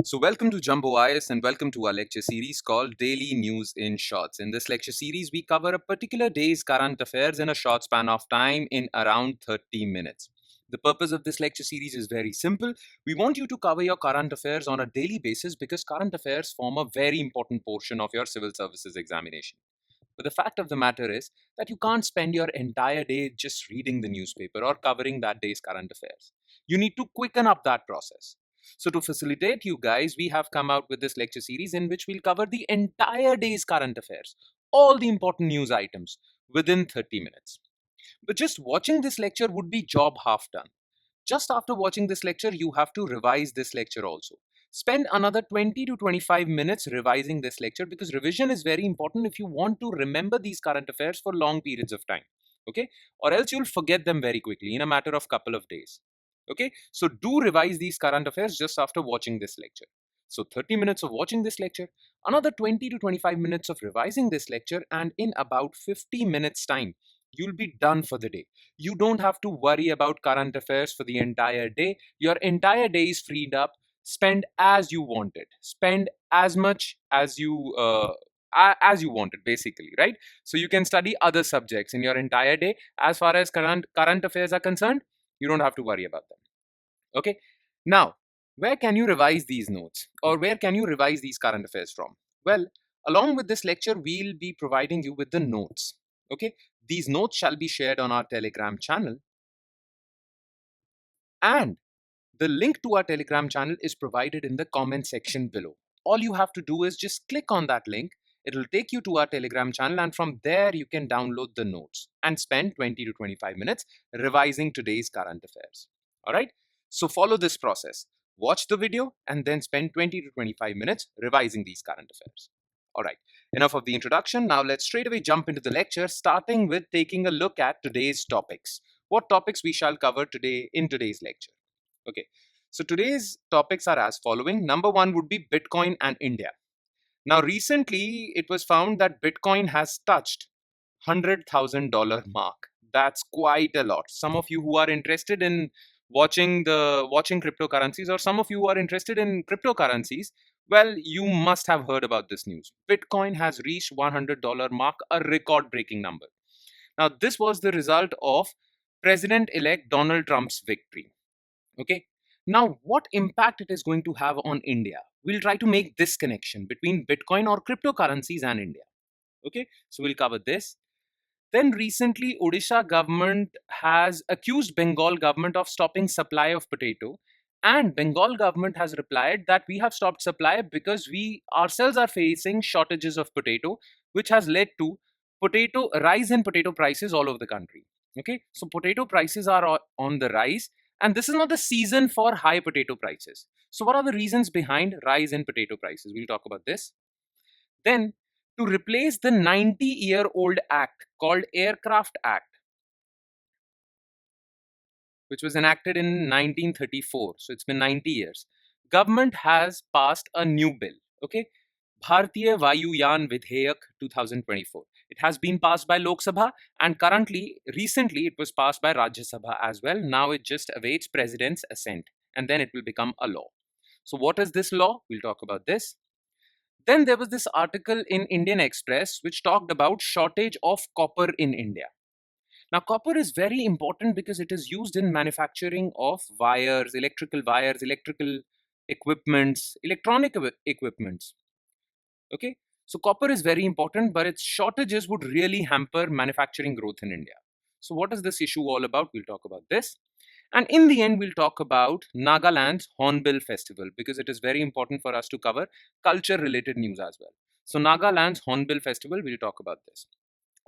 So, welcome to Jumbo IS and welcome to our lecture series called Daily News in Shorts. In this lecture series, we cover a particular day's current affairs in a short span of time in around 30 minutes. The purpose of this lecture series is very simple. We want you to cover your current affairs on a daily basis because current affairs form a very important portion of your civil services examination. But the fact of the matter is that you can't spend your entire day just reading the newspaper or covering that day's current affairs. You need to quicken up that process. So, to facilitate you guys, we have come out with this lecture series in which we'll cover the entire day's current affairs, all the important news items within 30 minutes. But just watching this lecture would be job half done. Just after watching this lecture, you have to revise this lecture also. Spend another 20 to 25 minutes revising this lecture because revision is very important if you want to remember these current affairs for long periods of time. Okay? Or else you'll forget them very quickly in a matter of couple of days. Okay? So do revise these current affairs just after watching this lecture. So 30 minutes of watching this lecture, another 20 to 25 minutes of revising this lecture, and in about 50 minutes time, you'll be done for the day. You don't have to worry about current affairs for the entire day. Your entire day is freed up. Spend as you want it. Spend as much as you want it, basically, right? So you can study other subjects in your entire day. As far as current affairs are concerned, you don't have to worry about them. Okay. Now, where can you revise these notes, or where can you revise these current affairs from? Well, along with this lecture, we'll be providing you with the notes. Okay. These notes shall be shared on our Telegram channel, and the link to our Telegram channel is provided in the comment section below. All you have to do is just click on that link. It will take you to our Telegram channel, and from there you can download the notes and spend 20 to 25 minutes revising today's current affairs. All right. So follow this process. Watch the video and then spend 20 to 25 minutes revising these current affairs. All right. Enough of the introduction. Now let's straight away jump into the lecture, starting with taking a look at today's topics. What topics we shall cover today in today's lecture. Okay, so today's topics are as following. Number one would be Bitcoin and India. Now, recently it was found that Bitcoin has touched $100,000 mark. That's quite a lot. Some of you who are interested in watching cryptocurrencies, or some of you who are interested in cryptocurrencies, well, you must have heard about this news. Bitcoin has reached $100 mark, a record-breaking number. Now, this was the result of President-elect Donald Trump's victory. Okay. Now, what impact it is going to have on India? We'll try to make this connection between Bitcoin or cryptocurrencies and India. Okay. So we'll cover this. Then recently, Odisha government has accused Bengal government of stopping supply of potato. And Bengal government has replied that we have stopped supply because we ourselves are facing shortages of potato, which has led to rise in potato prices all over the country. Okay, so potato prices are on the rise, and this is not the season for high potato prices. So, what are the reasons behind rise in potato prices? We'll talk about this. Then, to replace the 90-year-old act called Aircraft Act, which was enacted in 1934. So it's been 90 years. Government has passed a new bill. Okay, Bhartiya Vayuyan Vidheyak 2024. It has been passed by Lok Sabha, and recently it was passed by Rajya Sabha as well. Now it just awaits President's assent, and then it will become a law. So what is this law? We'll talk about this. Then there was this article in Indian Express which talked about shortage of copper in India. Now, copper is very important because it is used in manufacturing of wires, electrical equipments, equipments. Okay, so copper is very important, but its shortages would really hamper manufacturing growth in India. So, what is this issue all about? We'll talk about this. And in the end, we'll talk about Nagaland's Hornbill Festival because it is very important for us to cover culture related news as well. So, Nagaland's Hornbill Festival, we'll talk about this.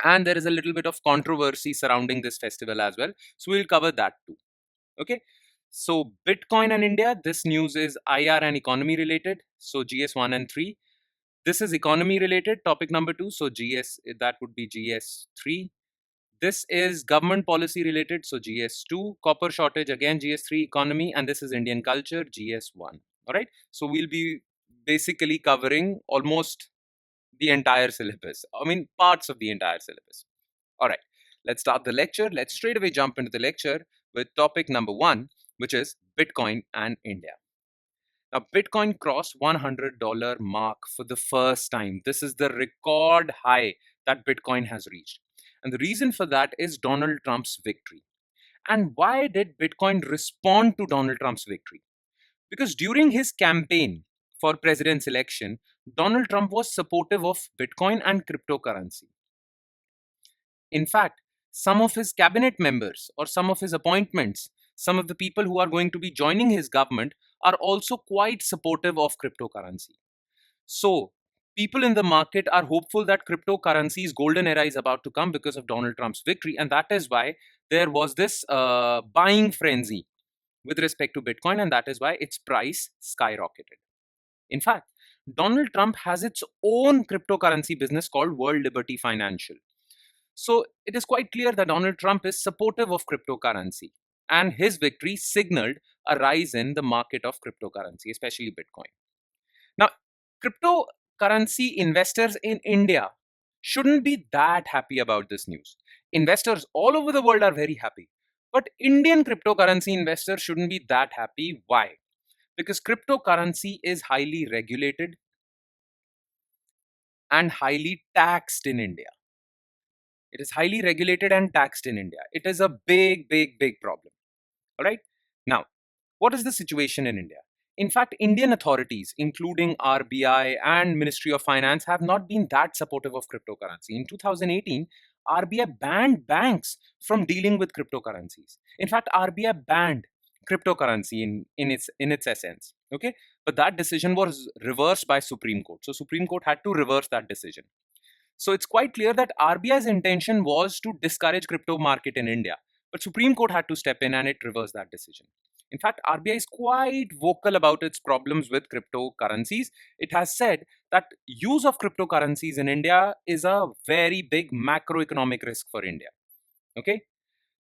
And there is a little bit of controversy surrounding this festival as well. So we'll cover that too. Okay. So Bitcoin and India, this news is IR and economy related. So GS1 and 3. This is economy related, topic number 2. So GS, that would be GS3. This is government policy related. So GS2. Copper shortage, again GS3 economy. And this is Indian culture, GS1. All right. So we'll be basically covering almost the entire syllabus. I mean, parts of the entire syllabus. All right, let's start the lecture. Let's straight away jump into the lecture with topic number 1, which is Bitcoin and India. Now, Bitcoin crossed $100 mark for the first time. This is the record high that Bitcoin has reached. And the reason for that is Donald Trump's victory. And why did Bitcoin respond to Donald Trump's victory? Because during his campaign for president's election, Donald Trump was supportive of Bitcoin and cryptocurrency. In fact, some of his cabinet members or some of his appointments, some of the people who are going to be joining his government are also quite supportive of cryptocurrency. So, people in the market are hopeful that cryptocurrency's golden era is about to come because of Donald Trump's victory. And that is why there was this buying frenzy with respect to Bitcoin. And that is why its price skyrocketed. In fact, Donald Trump has its own cryptocurrency business called World Liberty Financial. So it is quite clear that Donald Trump is supportive of cryptocurrency, and his victory signaled a rise in the market of cryptocurrency, especially Bitcoin. Now, cryptocurrency investors in India shouldn't be that happy about this news. Investors all over the world are very happy. But Indian cryptocurrency investors shouldn't be that happy. Why? Because cryptocurrency is highly regulated and highly taxed in India. It is highly regulated and taxed in India. It is a big, big, big problem. All right. Now, what is the situation in India? In fact, Indian authorities, including RBI and Ministry of Finance, have not been that supportive of cryptocurrency. In 2018, RBI banned banks from dealing with cryptocurrencies. In fact, RBI banned cryptocurrency in its essence. Okay, but that decision was reversed by Supreme Court. So Supreme Court had to reverse that decision. So it's quite clear that RBI's intention was to discourage crypto market in India, but Supreme Court had to step in and it reversed that decision. In fact, RBI is quite vocal about its problems with cryptocurrencies. It has said that use of cryptocurrencies in India is a very big macroeconomic risk for India. Okay?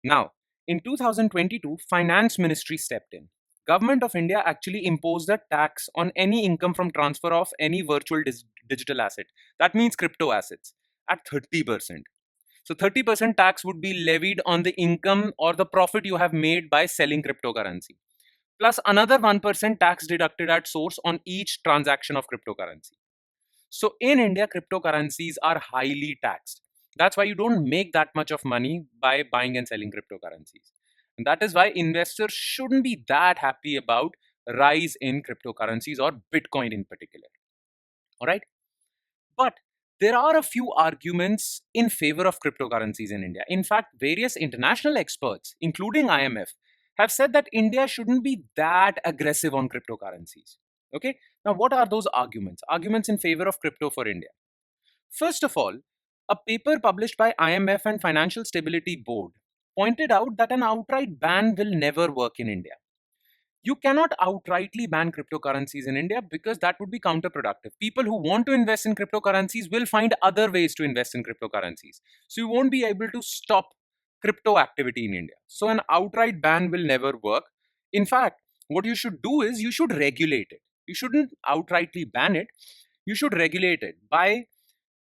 Now, in 2022, Finance Ministry stepped in. Government of India actually imposed a tax on any income from transfer of any virtual digital asset. That means crypto assets at 30%. So 30% tax would be levied on the income or the profit you have made by selling cryptocurrency. Plus another 1% tax deducted at source on each transaction of cryptocurrency. So in India, cryptocurrencies are highly taxed. That's why you don't make that much of money by buying and selling cryptocurrencies. And that is why investors shouldn't be that happy about rise in cryptocurrencies or Bitcoin in particular. All right. But there are a few arguments in favor of cryptocurrencies in India. In fact, various international experts, including IMF, have said that India shouldn't be that aggressive on cryptocurrencies. Okay. Now, what are those arguments? Arguments in favor of crypto for India. First of all, a paper published by IMF and Financial Stability Board pointed out that an outright ban will never work in India. You cannot outrightly ban cryptocurrencies in India because that would be counterproductive. People who want to invest in cryptocurrencies will find other ways to invest in cryptocurrencies. So you won't be able to stop crypto activity in India. So an outright ban will never work. In fact, what you should do is you should regulate it. You shouldn't outrightly ban it. You should regulate it by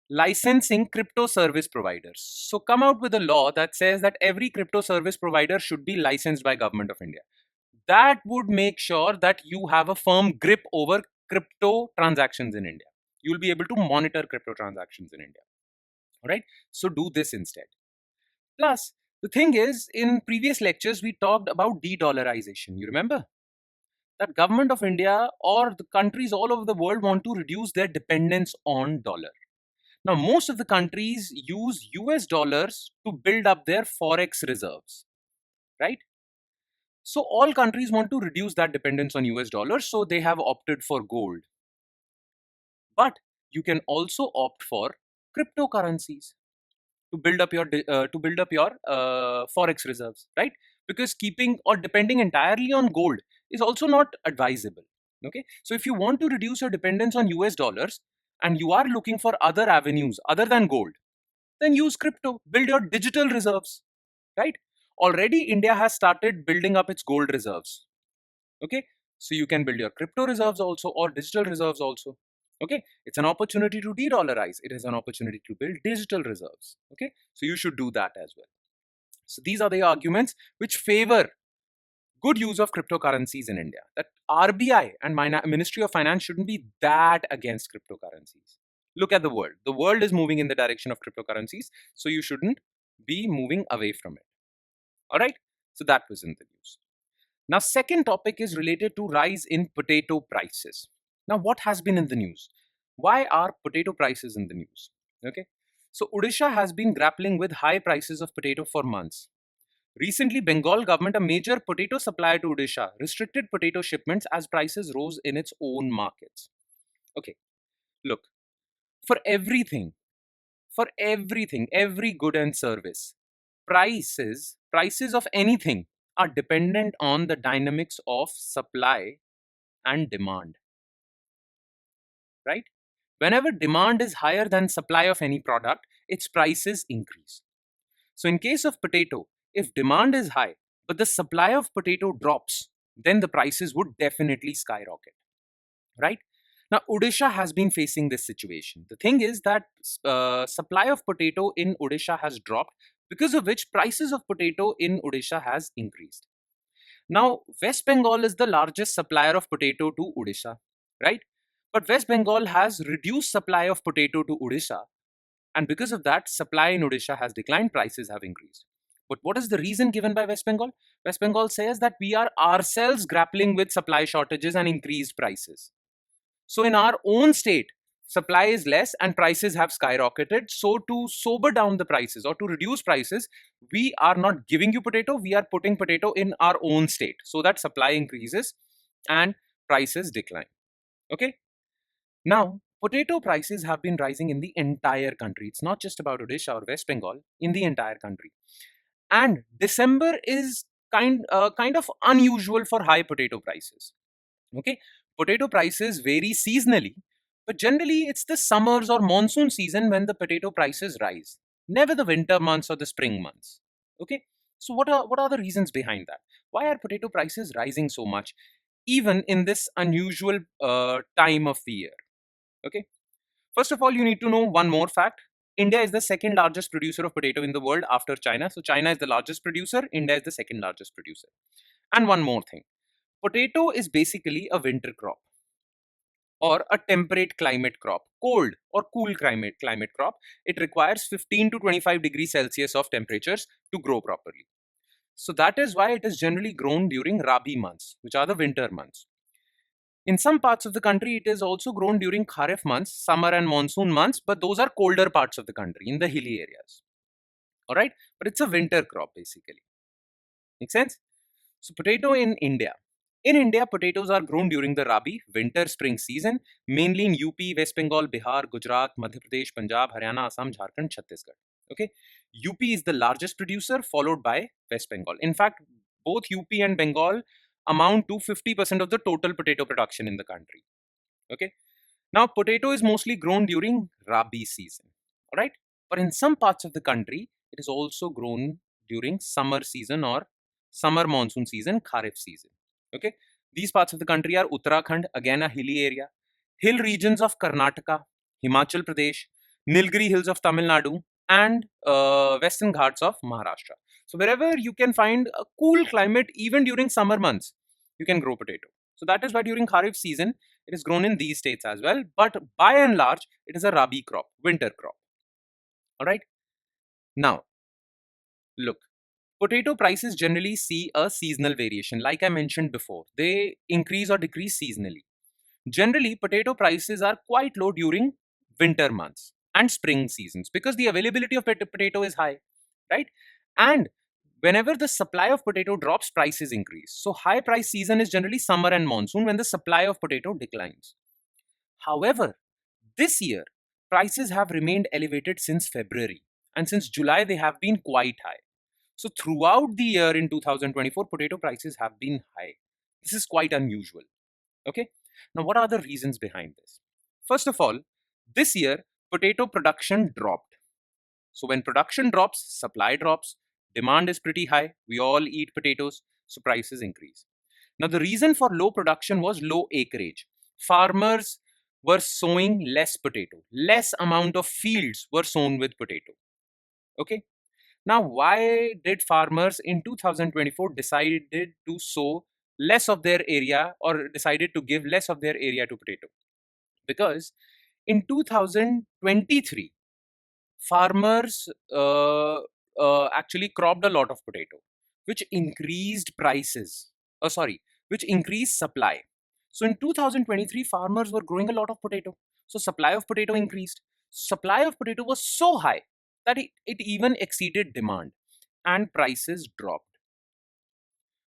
licensing crypto service providers. So come out with a law that says that every crypto service provider should be licensed by Government of India. That would make sure that you have a firm grip over crypto transactions in India. You'll be able to monitor crypto transactions in India. All right. So do this instead. Plus, the thing is, in previous lectures, we talked about de-dollarization. You remember? That Government of India or the countries all over the world want to reduce their dependence on dollar. Now, most of the countries use US dollars to build up their forex reserves, right? So all countries want to reduce that dependence on US dollars, so they have opted for gold. But you can also opt for cryptocurrencies to build up your forex reserves, right? Because keeping or depending entirely on gold is also not advisable. Okay, so if you want to reduce your dependence on US dollars and you are looking for other avenues other than gold, then use crypto, build your digital reserves, right? Already India has started building up its gold reserves. Okay, so you can build your crypto reserves also or digital reserves also. Okay, it's an opportunity to de-dollarize. It is an opportunity to build digital reserves. Okay, so you should do that as well. So these are the arguments which favor good use of cryptocurrencies in India. That RBI and Ministry of Finance shouldn't be that against cryptocurrencies. Look at the world. The world is moving in the direction of cryptocurrencies, so you shouldn't be moving away from it. All right? So that was in the news. Now, second topic is related to rise in potato prices. Now, what has been in the news? Why are potato prices in the news? Okay. So, Odisha has been grappling with high prices of potato for months. Recently, Bengal government, a major potato supplier to Odisha, restricted potato shipments as prices rose in its own markets. Okay, look, for everything, every good and service, prices of anything are dependent on the dynamics of supply and demand, right? Whenever demand is higher than supply of any product, its prices increase. So in case of potato, if demand is high, but the supply of potato drops, then the prices would definitely skyrocket, right? Now, Odisha has been facing this situation. The thing is that supply of potato in Odisha has dropped, because of which prices of potato in Odisha has increased. Now, West Bengal is the largest supplier of potato to Odisha, right? But West Bengal has reduced supply of potato to Odisha, and because of that, supply in Odisha has declined, prices have increased. But what is the reason given by West Bengal? West Bengal says that we are ourselves grappling with supply shortages and increased prices. So in our own state, supply is less and prices have skyrocketed. So to sober down the prices or to reduce prices, we are not giving you potato, we are putting potato in our own state so that supply increases and prices decline. Okay. Now, potato prices have been rising in the entire country. It's not just about Odisha or West Bengal, in the entire country. And December is kind of unusual for high potato prices. Okay, potato prices vary seasonally, but generally it's the summers or monsoon season when the potato prices rise, never the winter months or the spring months. Okay, so what are the reasons behind that? Why are potato prices rising so much, even in this unusual time of the year? Okay, first of all, you need to know one more fact. India is the second largest producer of potato in the world after China. So China is the largest producer, India is the second largest producer. And one more thing, potato is basically a winter crop or a temperate climate crop, cold or cool climate crop. It requires 15 to 25 degrees Celsius of temperatures to grow properly. So that is why it is generally grown during Rabi months, which are the winter months. In some parts of the country, it is also grown during Kharif months, summer and monsoon months, but those are colder parts of the country in the hilly areas. All right, but it's a winter crop basically. Make sense? So, potato in India. In India, potatoes are grown during the Rabi, winter spring season, mainly in UP, West Bengal, Bihar, Gujarat, Madhya Pradesh, Punjab, Haryana, Assam, Jharkhand, Chhattisgarh. Okay, UP is the largest producer, followed by West Bengal. In fact, both UP and Bengal amount to 50% of the total potato production in the country. Okay, now potato is mostly grown during Rabi season. All right, but in some parts of the country, it is also grown during summer season or summer monsoon season, Kharif season. Okay, these parts of the country are Uttarakhand, again a hilly area, hill regions of Karnataka, Himachal Pradesh, Nilgiri hills of Tamil Nadu, and western ghats of Maharashtra. So wherever you can find a cool climate, even during summer months, you can grow potato. So that is why during Kharif season, it is grown in these states as well. But by and large, it is a Rabi crop, winter crop. All right. Now, look, potato prices generally see a seasonal variation. Like I mentioned before, they increase or decrease seasonally. Generally, potato prices are quite low during winter months and spring seasons because the availability of potato is high, right? And whenever the supply of potato drops, prices increase. So, high price season is generally summer and monsoon when the supply of potato declines. However, this year, prices have remained elevated since February, and since July, they have been quite high. So, throughout the year in 2024, potato prices have been high. This is quite unusual. Okay. Now, what are the reasons behind this? First of all, this year, potato production dropped. So, when production drops, supply drops, demand is pretty high. We all eat potatoes, so prices increase. Now, the reason for low production was low acreage. Farmers were sowing less potato, less amount of fields were sown with potato. Okay. Now, why did farmers in 2024 decided to sow less of their area or decided to give less of their area to potato? Because in 2023, farmers actually cropped a lot of potato, which increased prices. Oh, sorry, which increased supply. So in 2023, farmers were growing a lot of potato. So supply of potato increased. Supply of potato was so high that it even exceeded demand and prices dropped.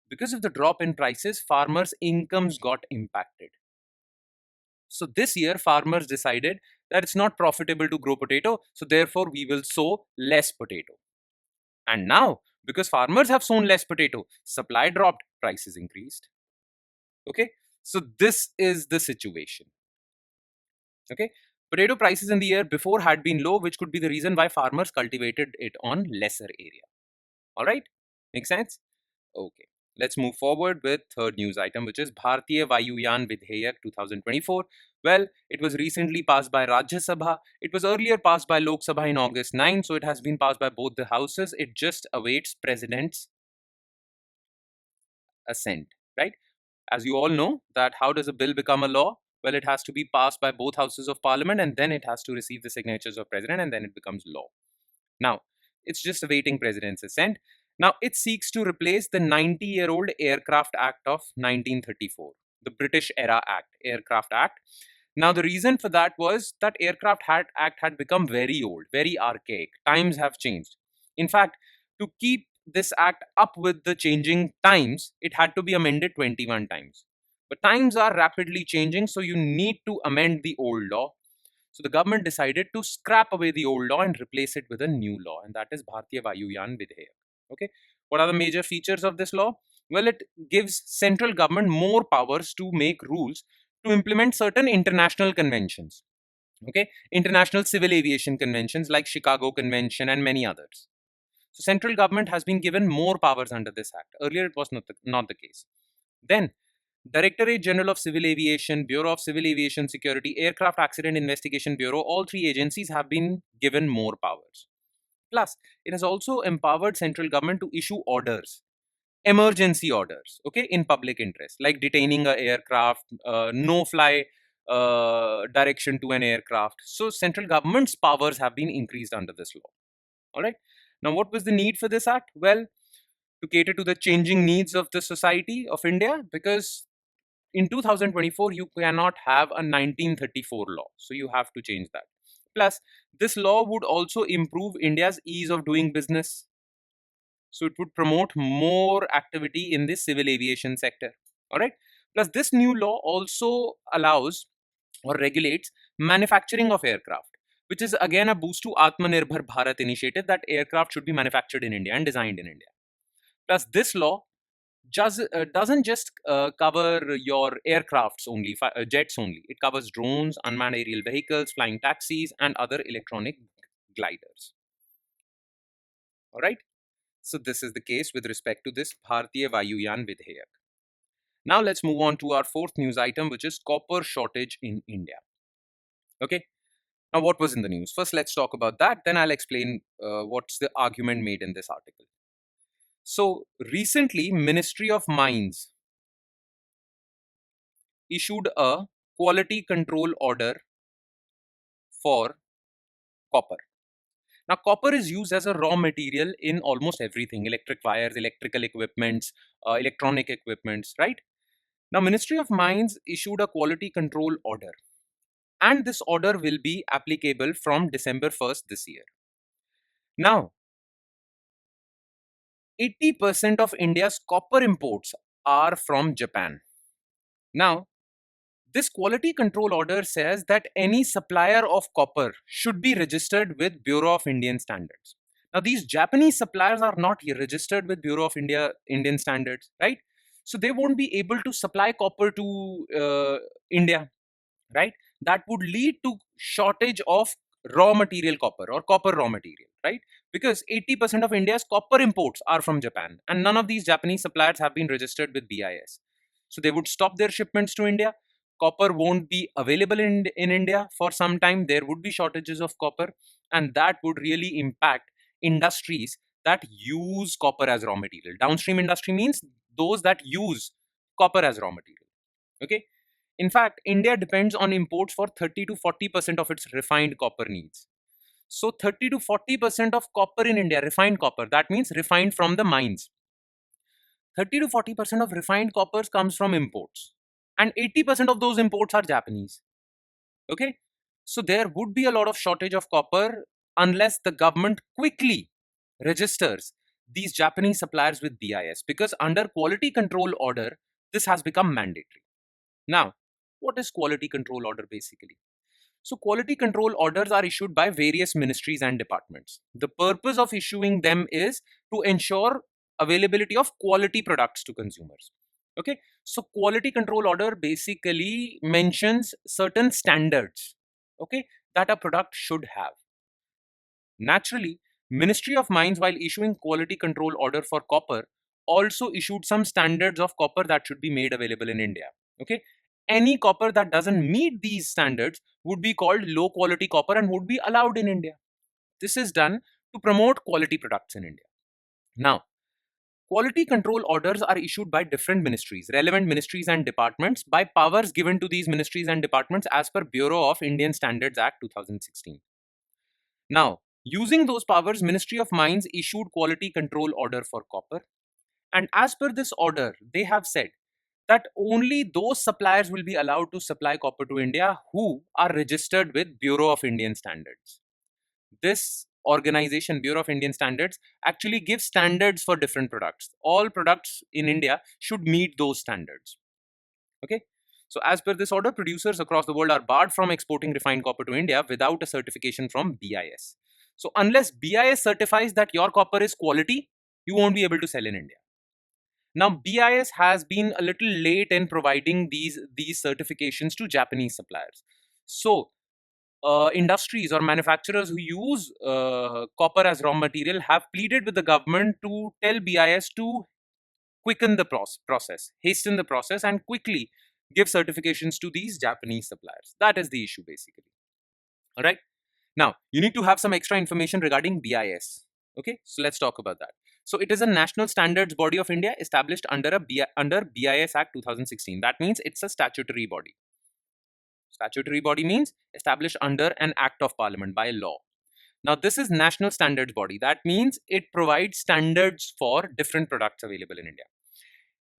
Because of the drop in prices, farmers' incomes got impacted. So this year, farmers decided that it's not profitable to grow potato, so therefore we will sow less potato. And now, because farmers have sown less potato, supply dropped, prices increased. Okay, so this is the situation. Okay, potato prices in the year before had been low, which could be the reason why farmers cultivated it on lesser area. All right, make sense? Okay, let's move forward with third news item, which is Bhartiya Vayuyan Vidheyak 2024. Well, it was recently passed by Rajya Sabha. It was earlier passed by Lok Sabha in August 9, so it has been passed by both the houses. It just awaits President's assent, right? As you all know, that how does a bill become a law? Well, it has to be passed by both houses of parliament and then it has to receive the signatures of president and then it becomes law. Now, it's just awaiting president's assent. Now, it seeks to replace the 90-year-old Aircraft Act of 1934, the British era Act, Aircraft Act. Now, the reason for that was that Act had become very old, very archaic. Times have changed. In fact, to keep this act up with the changing times, it had to be amended 21 times. But times are rapidly changing, so you need to amend the old law. So the government decided to scrap away the old law and replace it with a new law, and that is Bhartiya Vayuyan Vidheyak. Okay, what are the major features of this law? Well, it gives central government more powers to make rules to implement certain international conventions. Okay, international civil aviation conventions like Chicago Convention and many others. So central government has been given more powers under this act. Earlier, it was not the case. Then Directorate General of Civil Aviation, Bureau of Civil Aviation Security, Aircraft Accident Investigation Bureau, all three agencies have been given more powers. Plus, it has also empowered central government to issue orders, emergency orders, okay, in public interest, like detaining a aircraft, no fly direction to an aircraft. So, central government's powers have been increased under this law. All right. Now, what was the need for this act? Well, to cater to the changing needs of the society of India, because in 2024 you cannot have a 1934 law, so you have to change that. Plus, this law would also improve India's ease of doing business, so it would promote more activity in the civil aviation sector. All right. Plus, this new law also allows or regulates manufacturing of aircraft, which is again a boost to Atmanirbhar Bharat initiative, that aircraft should be manufactured in India and designed in India. Plus, this law doesn't just cover your aircrafts only, jets only. It covers drones, unmanned aerial vehicles, flying taxis, and other electronic gliders. All right. So this is the case with respect to this Bhartiya Vayuyan Vidheyak. Now let's move on to our fourth news item, which is copper shortage in India. Okay. Now, what was in the news? First, let's talk about that. Then I'll explain what's the argument made in this article. So recently, Ministry of Mines issued a quality control order for copper. Now, copper is used as a raw material in almost everything: electric wires, electrical equipments, electronic equipments, right? Now, Ministry of Mines issued a quality control order, and this order will be applicable from December 1st this year. Now, 80% of India's copper imports are from Japan. Now, this quality control order says that any supplier of copper should be registered with Bureau of Indian Standards. Now, these Japanese suppliers are not registered with Bureau of Indian Standards, right? So they won't be able to supply copper to India, right? That would lead to shortage of raw material copper or copper raw material, right? Because 80% of India's copper imports are from Japan, and none of these Japanese suppliers have been registered with BIS. So they would stop their shipments to India. Copper won't be available in India for some time. There would be shortages of copper, and that would really impact industries that use copper as raw material. Downstream industry means those that use copper as raw material. Okay. In fact, India depends on imports for 30 to 40% of its refined copper needs. So 30 to 40% of copper in India, refined copper, that means refined from the mines. 30 to 40% of refined coppers comes from imports. And 80% of those imports are Japanese. Okay. So there would be a lot of shortage of copper unless the government quickly registers these Japanese suppliers with BIS, because under quality control order, this has become mandatory. Now, what is quality control order basically? So quality control orders are issued by various ministries and departments. The purpose of issuing them is to ensure availability of quality products to consumers. Okay, so quality control order basically mentions certain standards, okay, that a product should have. Naturally, Ministry of Mines, while issuing quality control order for copper, also issued some standards of copper that should be made available in India. Okay, any copper that doesn't meet these standards would be called low quality copper and would be allowed in India. This is done to promote quality products in India. Now, quality control orders are issued by different ministries, relevant ministries and departments, by powers given to these ministries and departments as per Bureau of Indian Standards Act 2016. Now, using those powers, Ministry of Mines issued quality control order for copper. And as per this order, they have said that only those suppliers will be allowed to supply copper to India who are registered with Bureau of Indian Standards. This organization, Bureau of Indian Standards, actually gives standards for different products. All products in India should meet those standards. Okay. So as per this order, producers across the world are barred from exporting refined copper to India without a certification from BIS. So unless BIS certifies that your copper is quality, you won't be able to sell in India. Now, BIS has been a little late in providing these certifications to Japanese suppliers. So industries or manufacturers who use copper as raw material have pleaded with the government to tell BIS to quicken the process, hasten the process, and quickly give certifications to these Japanese suppliers. That is the issue basically. All right. Now, you need to have some extra information regarding BIS. Okay, so let's talk about that. So it is a national standards body of India established under under BIS Act 2016. That means it's a statutory body. Statutory body means established under an act of parliament by law. Now, this is national standards body. That means it provides standards for different products available in India.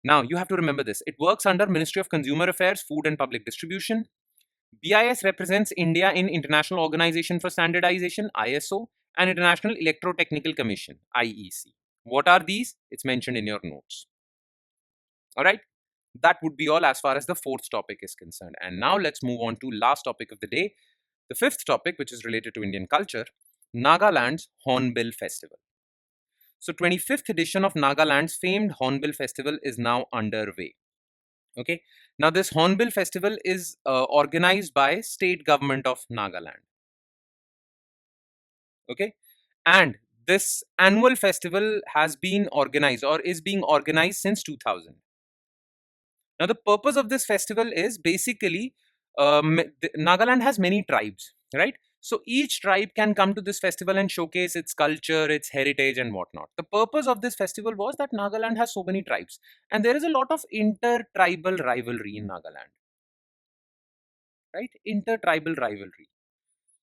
Now, you have to remember this. It works under Ministry of Consumer Affairs, Food and Public Distribution. BIS represents India in International Organization for Standardization, ISO, and International Electrotechnical Commission, IEC. What are these? It's mentioned in your notes. All right. That would be all as far as the fourth topic is concerned. And now let's move on to last topic of the day, the fifth topic, which is related to Indian culture, Nagaland's Hornbill Festival. So 25th edition of Nagaland's famed Hornbill Festival is now underway. Okay. Now this Hornbill Festival is organized by state government of Nagaland. Okay. And this annual festival has been organized or is being organized since 2000. Now the purpose of this festival is basically Nagaland has many tribes, right? So each tribe can come to this festival and showcase its culture, its heritage, and whatnot. The purpose of this festival was that Nagaland has so many tribes, and there is a lot of inter-tribal rivalry in Nagaland, right? Inter-tribal rivalry.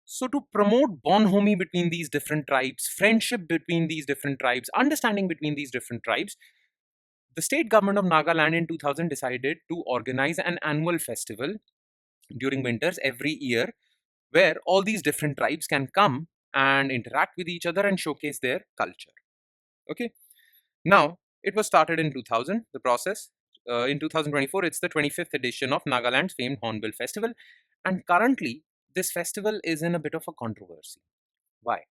So to promote bonhomie between these different tribes, friendship between these different tribes, understanding between these different tribes, the state government of Nagaland in 2000 decided to organize an annual festival during winters every year where all these different tribes can come and interact with each other and showcase their culture. Okay. Now, it was started in 2000, the process. In 2024, it's the 25th edition of Nagaland's famed Hornbill Festival. And currently, this festival is in a bit of a controversy. Why?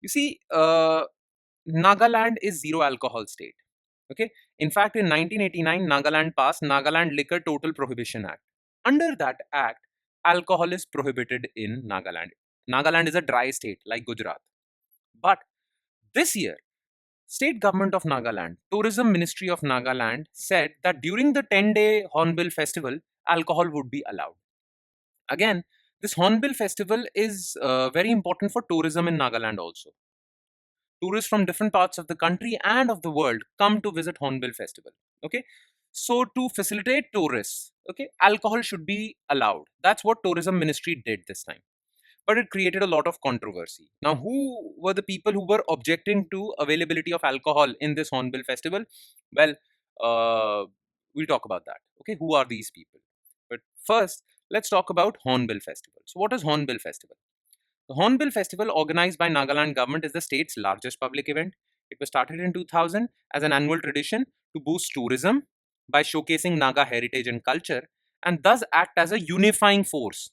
You see, Nagaland is zero alcohol state. Okay. In fact, in 1989, Nagaland passed Nagaland Liquor Total Prohibition Act. Under that act, alcohol is prohibited in Nagaland. Nagaland is a dry state like Gujarat. But this year, State Government of Nagaland, Tourism Ministry of Nagaland said that during the 10-day Hornbill Festival, alcohol would be allowed. Again, this Hornbill Festival is very important for tourism in Nagaland also. Tourists from different parts of the country and of the world come to visit Hornbill Festival. Okay. So to facilitate tourists, okay, alcohol should be allowed. That's what Tourism Ministry did this time. But it created a lot of controversy. Now, who were the people who were objecting to availability of alcohol in this Hornbill Festival? Well, we'll talk about that. Okay, who are these people? But first, let's talk about Hornbill Festival. So, what is Hornbill Festival? The Hornbill Festival, organized by Nagaland government, is the state's largest public event. It was started in 2000 as an annual tradition to boost tourism by showcasing Naga heritage and culture, and thus act as a unifying force.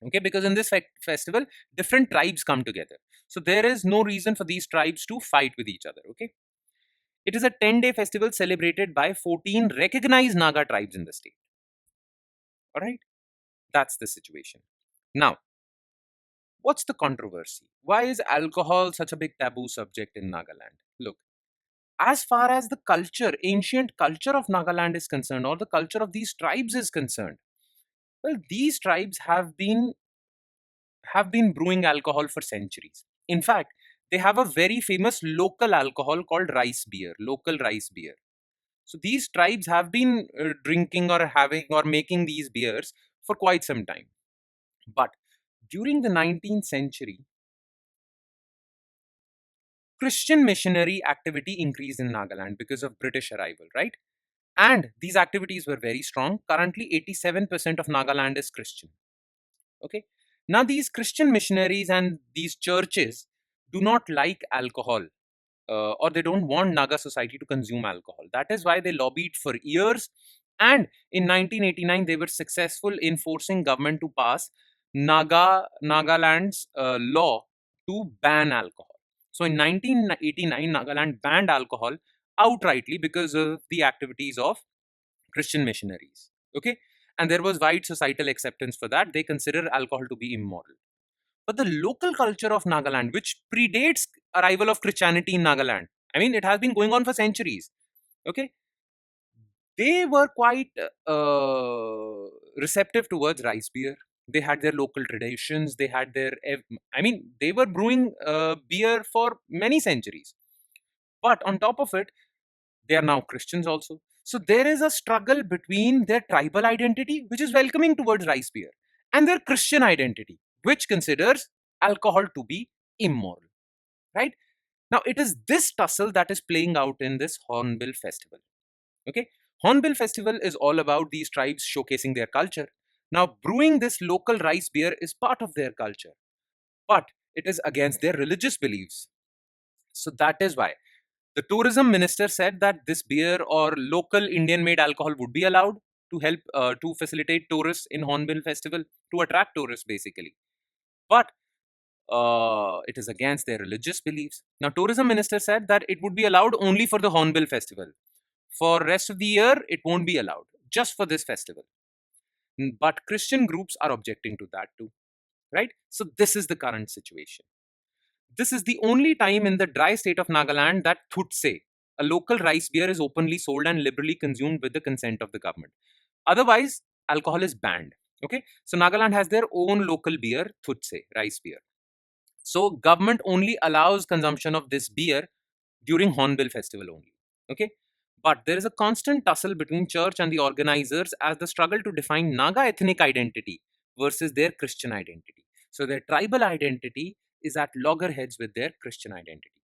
Okay, because in this festival, different tribes come together. So there is no reason for these tribes to fight with each other. Okay, it is a 10-day festival celebrated by 14 recognized Naga tribes in the state. All right, that's the situation. Now, what's the controversy? Why is alcohol such a big taboo subject in Nagaland? Look, as far as the culture, ancient culture of Nagaland is concerned, or the culture of these tribes is concerned, well, these tribes have been brewing alcohol for centuries. In fact, they have a very famous local alcohol called rice beer, local rice beer. So these tribes have been drinking or having or making these beers for quite some time. But during the 19th century, Christian missionary activity increased in Nagaland because of British arrival, right? And these activities were very strong. Currently, 87% of Nagaland is Christian. Okay. Now, these Christian missionaries and these churches do not like alcohol, or they don't want Naga society to consume alcohol. That is why they lobbied for years. And in 1989, they were successful in forcing government to pass Nagaland's law to ban alcohol. So in 1989, Nagaland banned alcohol outrightly because of the activities of Christian missionaries. Okay, and there was wide societal acceptance for that. They consider alcohol to be immoral. But the local culture of Nagaland, which predates arrival of Christianity in Nagaland, I mean, it has been going on for centuries. Okay, they were quite receptive towards rice beer. They had their local traditions. They had their, I mean, they were brewing beer for many centuries. But on top of it, they are now Christians also. So there is a struggle between their tribal identity, which is welcoming towards rice beer, and their Christian identity, which considers alcohol to be immoral. Right? Now, it is this tussle that is playing out in this Hornbill festival. Okay? Hornbill festival is all about these tribes showcasing their culture. Now, brewing this local rice beer is part of their culture, but it is against their religious beliefs. So that is why the tourism minister said that this beer or local Indian made alcohol would be allowed to help to facilitate tourists in Hornbill Festival, to attract tourists basically. But it is against their religious beliefs. Now, tourism minister said that it would be allowed only for the Hornbill Festival. For rest of the year, it won't be allowed, just for this festival. But Christian groups are objecting to that too, right? So this is the current situation. This is the only time in the dry state of Nagaland that thutse, a local rice beer, is openly sold and liberally consumed with the consent of the government. Otherwise, alcohol is banned. Okay, so Nagaland has their own local beer, thutse, rice beer. So government only allows consumption of this beer during Hornbill festival only. Okay, but there is a constant tussle between church and the organizers as the struggle to define Naga ethnic identity versus their Christian identity. So their tribal identity is at loggerheads with their Christian identity.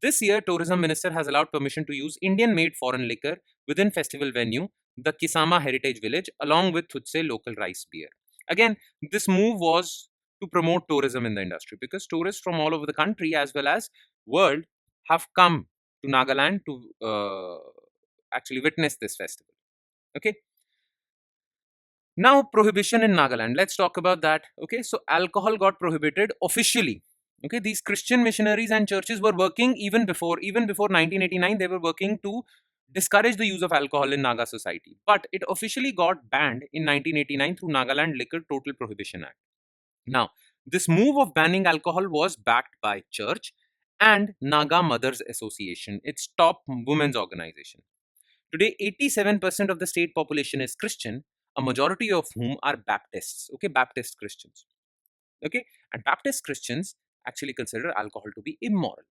This year, tourism minister has allowed permission to use Indian-made foreign liquor within festival venue, the Kisama Heritage Village, along with Thutse local rice beer. Again, this move was to promote tourism in the industry because tourists from all over the country as well as world have come to Nagaland to actually witness this festival. Okay. Now, prohibition in Nagaland. Let's talk about that. Okay, so alcohol got prohibited officially. Okay, these Christian missionaries and churches were working even before 1989. They were working to discourage the use of alcohol in Naga society, but it officially got banned in 1989 through Nagaland Liquor Total Prohibition Act. Now, this move of banning alcohol was backed by church and Naga Mothers Association, its top women's organization. Today, 87% of the state population is Christian, a majority of whom are Baptists, okay, Baptist Christians. Okay, and Baptist Christians actually consider alcohol to be immoral.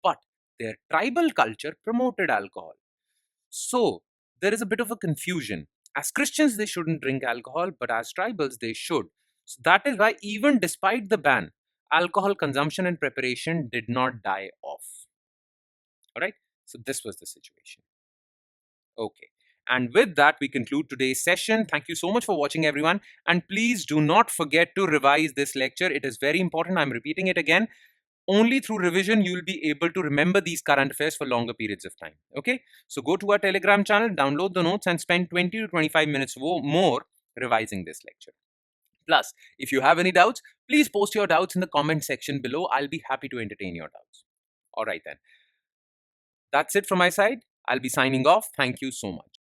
but their tribal culture promoted alcohol. So there is a bit of a confusion. As Christians, they shouldn't drink alcohol, but as tribals, they should. So that is why, even despite the ban, alcohol consumption and preparation did not die off. All right. So this was the situation. Okay. And with that, we conclude today's session. Thank you so much for watching, everyone. And please do not forget to revise this lecture. It is very important. I'm repeating it again. Only through revision you will be able to remember these current affairs for longer periods of time. Okay, so go to our Telegram channel, download the notes, and spend 20 to 25 minutes more revising this lecture. Plus, if you have any doubts, please post your doubts in the comment section below. I'll be happy to entertain your doubts. All right, then. That's it from my side. I'll be signing off. Thank you so much.